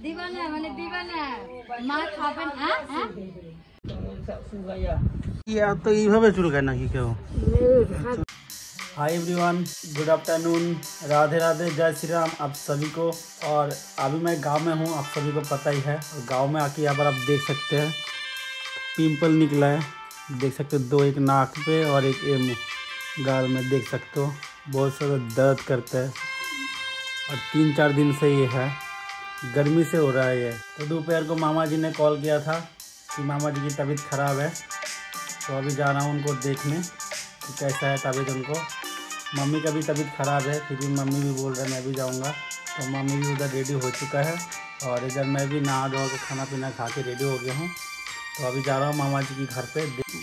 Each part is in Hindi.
দিবানা মানে দিবানা মা খাবেন হ্যাঁ या तो এইভাবে চুলকায় নাকি কেউ। Hi everyone, good afternoon, Radhe Radhe, जय श्री राम आप सभी को। और अभी मैं गांव में हूं, आप सभी को पता ही है। और गांव में आके यहाँ पर आप देख सकते हैं पिंपल निकला है, देख सकते हो, 2 एक नाक पे और एक गाल में देख सकते हो। बहुत सारा दर्द करता है और 3-4 दिन से ये है, गर्मी से हो रहा है ये। तो दोपहर को मामा जी ने कॉल किया था कि मामा जी की तबीयत ख़राब है, तो अभी जा रहा हूँ उनको देखने कि कैसा है तबीयत उनको। मम्मी का भी तबीयत ख़राब है, फिर भी मम्मी भी बोल रहे हैं मैं भी जाऊँगा। तो मम्मी भी उधर रेडी हो चुका है और इधर मैं भी नहा धो के खाना पीना खा के रेडी हो गया हूँ। तो अभी जा रहा हूँ मामा जी के घर पे।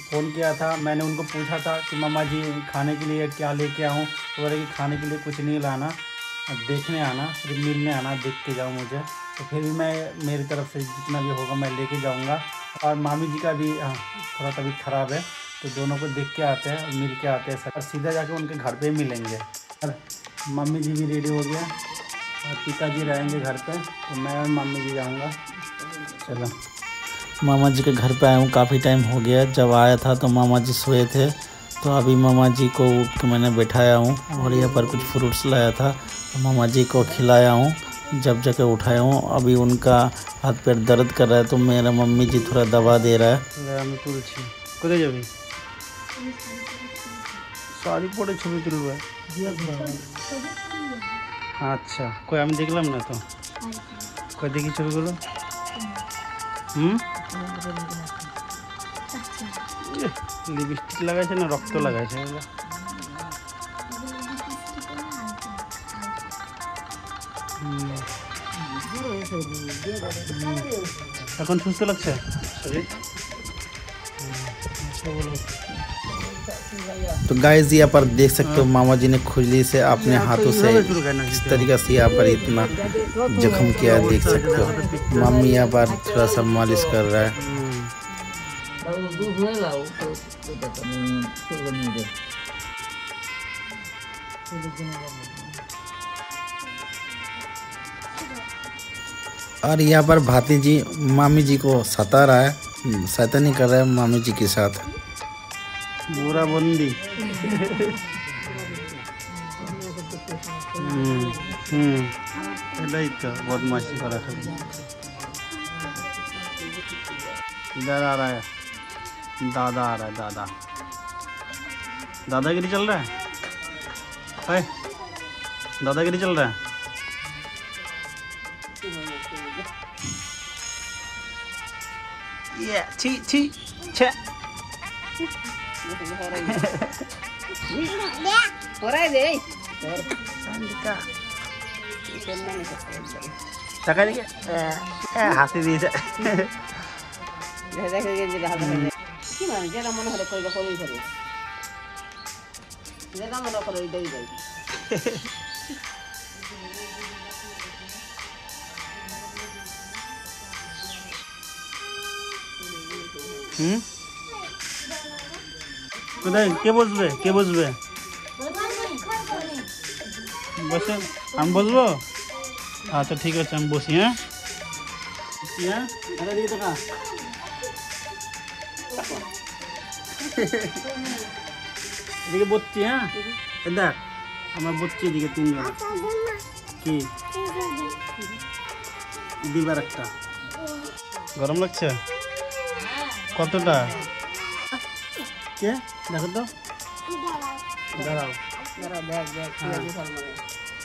फ़ोन किया था, मैंने उनको पूछा था कि मामा जी खाने के लिए क्या लेके आऊँ, तो बोले कि खाने के लिए कुछ नहीं लाना, देखने आना, सिर्फ मिलने आना, देख के जाओ मुझे। तो फिर भी मैं मेरी तरफ से जितना भी होगा मैं लेके जाऊँगा। और मामी जी का भी थोड़ा तबीयत ख़राब है, तो दोनों को देख के आते हैं और मिल के आते हैं और सीधा जाके उनके घर पे मिलेंगे। और मम्मी जी भी रेडी हो गया और पिताजी रहेंगे घर पे, तो मैं और मम्मी जी जाऊँगा। चलो, मामा जी के घर पे आया हूँ, काफ़ी टाइम हो गया। जब आया था तो मामा जी सोए थे, तो अभी मामा जी को उठ के मैंने बैठाया हूँ और यहाँ पर कुछ फ्रूट्स लाया था, तो मामा जी को खिलाया हूँ, जब जगह उठाया हूँ। अभी उनका हाथ पैर दर्द कर रहा है, तो मेरा मम्मी जी थोड़ा दवा दे रहा है। तुलसी कोথায় যাবি? শাড়ি পরে ছবি তুলবে? আচ্ছা, কই আমি দেখলাম না তো, কই দেখি ছবিগুলো। লিপস্টিক লাগাইছে না রক্ত লাগাইছে? এখন সুস্থ লাগছে শরীর? तो गाइस यहाँ पर देख सकते हो मामा जी ने खुजली से अपने हाथों से इस तरीके से यहाँ पर इतना जख्म किया है, देख सकते हो। मम्मी यहाँ पर थोड़ा सा मालिश कर रहा है। और यहाँ पर भाती जी मामी जी को सता रहा है, शैतानी कर रहा है मामी जी के साथ। बुरा बंदी এটাই তো বদমাশি করা খালি। इधर आ रहा है दादा, आ रहा है दादा, दादागिरी चल रहा है, दादागिरी चल रहा है। ये छी छी छे হাসি দিয়েছে। কোথায় কে বসবে, কে বসবে? বসে আমি বসবো? আচ্ছা ঠিক আছে, আমি বসি। হ্যাঁ এদিকে টাকা এদিকে বসছি। হ্যাঁ দেখ আমার বসছি এদিকে 3 জন। কি দিবার একটা? গরম লাগছে কতটা? কে দেখো তো, দাঁড়াও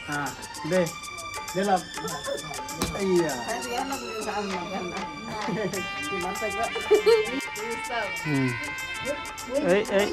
হ্যাঁ দে দিলাম। এই এই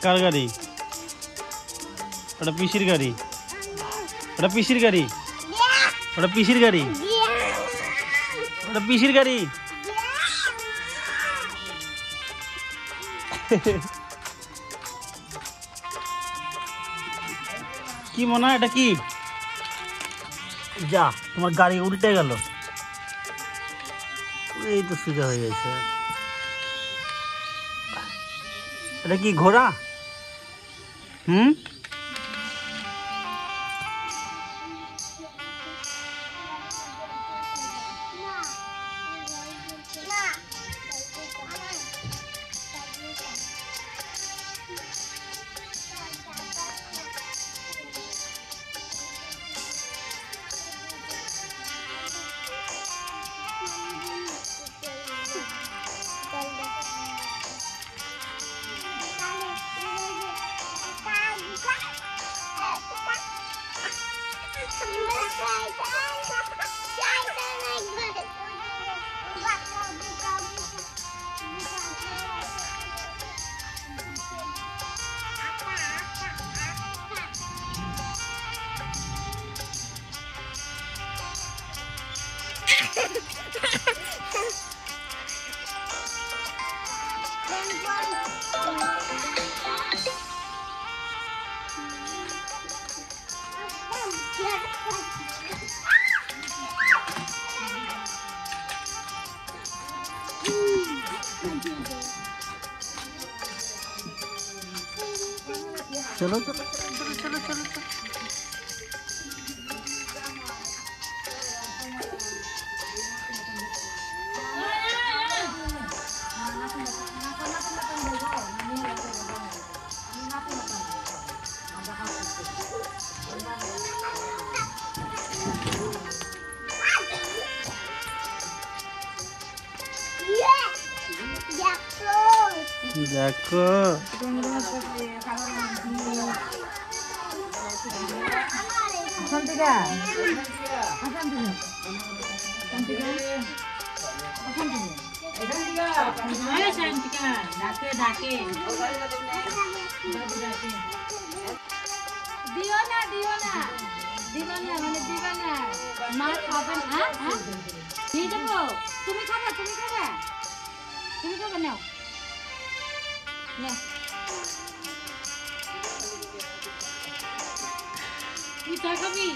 কার গাড়ি? ওটা পিসির গাড়ি, ওটা পিসির গাড়ি, ওটা পিসির গাড়ি, ওটা পিসির গাড়ি। কি মনে হয় এটা কি? যা, তোমার গাড়ি উল্টে গেল। এই তো সোজা হয়ে গেছে। এটা কি ঘোড়া? হুম, चलो चलो चलो चलो चलो चलो। देखो দিও না দিও না দিবা না মানে দিবা না মা খাবেন। হ্যাঁ হ্যাঁ নিয়ে যাবো। তুমি খাবে তুমি খাবে তুমি খাবে নাও না তুই চা খাবি।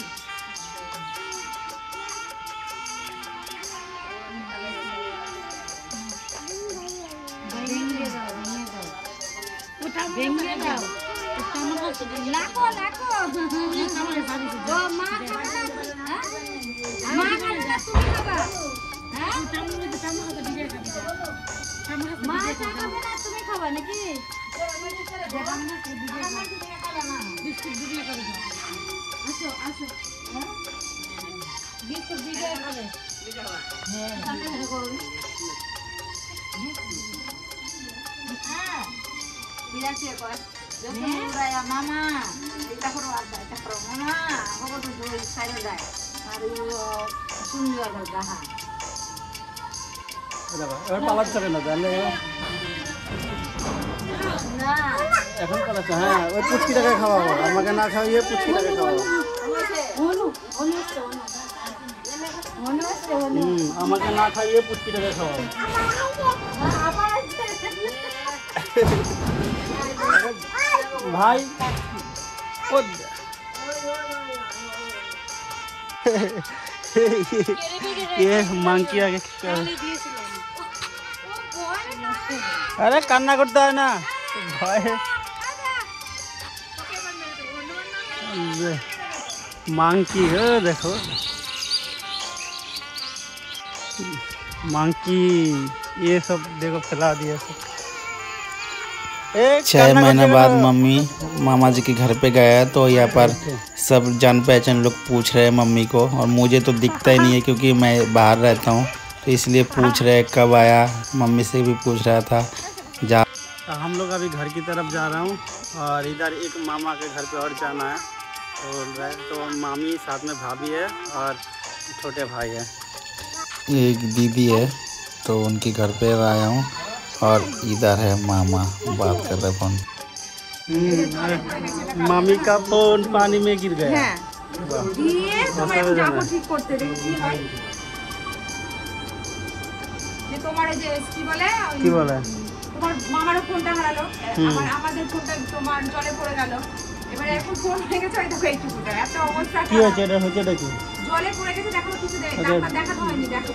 ভেঙে দাও লাখো লাখো মা খাবে মা খাবে না তুমি খাবা। হ্যাঁ মা চা খাবে না তুমি খাবা নাকি? বিস্কুট দিয়ে খাবে। আসো আসো বিস্কুট দিয়ে খাবে। মামা এটা করো এটা করো মামা বাবা তো দুই সাইডে যায় আর সুন্দর গাহা এবার পালাচ্ছে না জানলে না এখন পালাচ্ছে। হ্যাঁ ওই পুচকিটাকে খাওয়াবো, আমাকে না খাওয়িয়ে পুচকিটাকে খাওয়াবো। আমাকে না খাইয়ে পুচকিটাকে খাওয়াবো। भाई ये मांकी आगे अरे कान्ना करता है ना भाई। मांकी है देखो मांकी ये सब देखो फैला दिया सब। 6 महीने बाद मम्मी मामा जी के घर पे गया तो यहाँ पर सब जान पहचान लोग पूछ रहे हैं मम्मी को, और मुझे तो दिखता ही नहीं है क्योंकि मैं बाहर रहता हूँ, तो इसलिए पूछ रहे कब आया। मम्मी से भी पूछ रहा था जा। तो हम लोग अभी घर की तरफ जा रहा हूँ और इधर एक मामा के घर पे और जाना है तो मामी साथ में भाभी है और छोटे भाई है। एक दीदी है तो उनके घर पे आया हूँ और इधर है मामा बात कर रहे फोन। मामी का फोन पानी में गिर गया। হ্যাঁ দিয়ে তোমার এখন যাবো ঠিক করতে দেখি কি হয়। যে তোমার এই যে কি বলে কি বলে তোমার মামারও ফোনটা হারালো, আমাদের ফোনটা তোমার জলে পড়ে গেল। এবারে এখন ফোন হয়ে গেছে ওই দেখো এইটুকুটা এত অবস্থা কি হয়েছে এটা হয়েছে নাকি জলে পড়ে গেছে দেখো কিছু দেখানো হয়নি দেখো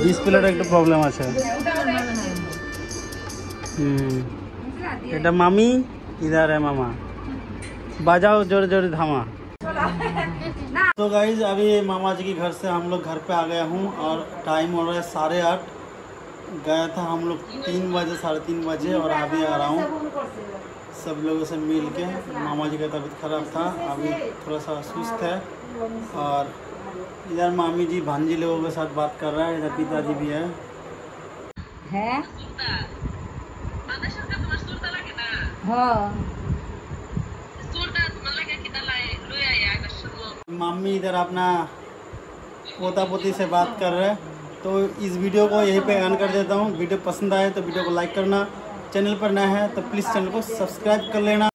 ডিসপ্লেটা একটু প্রবলেম আছে। এটা मामी इधर है मामा बजाओ जोर जोर धामा। तो गाइज अभी मामा जी के घर से हम लोग घर पे आ गया हूँ और टाइम हो रहा है 8:30। गया था हम लोग 3 बजे 3:30 बजे और अभी आ रहा हूँ सब लोगों से मिल के। मामा जी का तबीयत खराब था, अभी थोड़ा सा सुस्त है। और इधर मामी जी भांजी लोगों के साथ बात कर रहा है, इधर पिताजी भी है। হ্যাঁ হ্যাঁ मम्मी इधर अपना पोता पोती से बात कर रहे हैं। तो इस वीडियो को यहीं पे एंड कर देता हूँ। वीडियो पसंद आए तो वीडियो को लाइक करना, चैनल पर नया है तो प्लीज़ चैनल को सब्सक्राइब कर लेना।